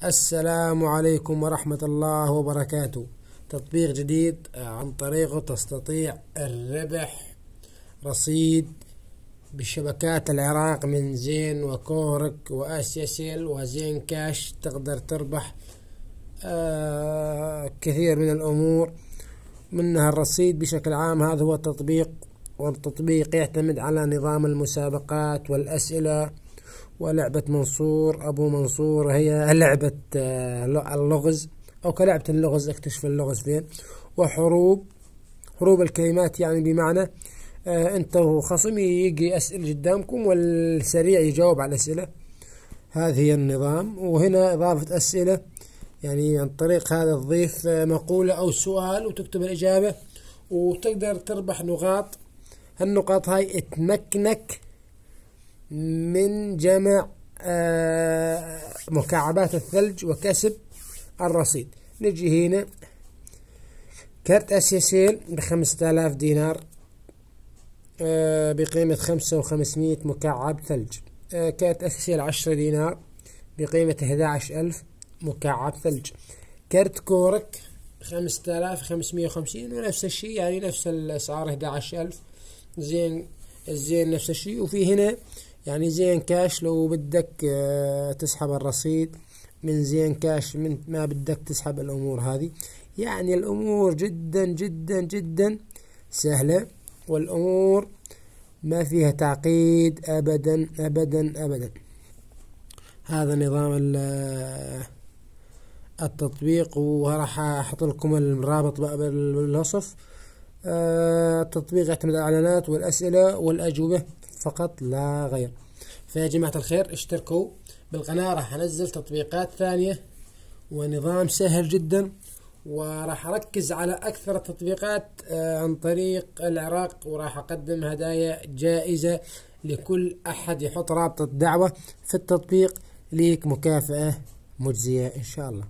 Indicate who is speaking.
Speaker 1: السلام عليكم ورحمة الله وبركاته. تطبيق جديد عن طريقه تستطيع الربح رصيد بشبكات العراق من زين وكورك وآسيا سيل وزين كاش. تقدر تربح كثير من الأمور، منها الرصيد بشكل عام. هذا هو التطبيق، والتطبيق يعتمد على نظام المسابقات والأسئلة. ولعبة منصور أبو منصور هي لعبة اللغز، أو كلعبة اللغز، اكتشف اللغز فين. وحروب الكلمات، يعني بمعنى أنت وخصمي يجي أسئلة قدامكم والسريع يجاوب على الأسئلة. هذه هي النظام. وهنا إضافة أسئلة، يعني عن طريق هذا تضيف مقولة أو سؤال وتكتب الإجابة، وتقدر تربح نقاط. هالنقاط هاي تمكنك من جمع مكعبات الثلج وكسب الرصيد. نجي هنا كارت آسيا سيل ب5000 دينار بقيمة 5500 مكعب ثلج. كارت آسيا سيل 10 دينار بقيمة 11000 مكعب ثلج. كارت كورك 5550 ونفس الشيء، يعني نفس الأسعار 11000. الزين نفس الشيء. وفي هنا يعني زين كاش لو بدك تسحب الرصيد من زين كاش، من ما بدك تسحب الأمور هذه. يعني الأمور جدا جدا جدا سهلة، والأمور ما فيها تعقيد أبدا أبدا أبدا. هذا نظام التطبيق، وراح أحط لكم الرابط بالوصف. التطبيق يعتمد على الإعلانات والأسئلة والأجوبة فقط لا غير. فيا جماعة الخير، اشتركوا بالقناة، راح انزل تطبيقات ثانية ونظام سهل جدا، وراح اركز على اكثر التطبيقات عن طريق العراق، وراح اقدم هدايا جائزة لكل احد يحط رابط الدعوة في التطبيق. ليك مكافأة مجزية ان شاء الله.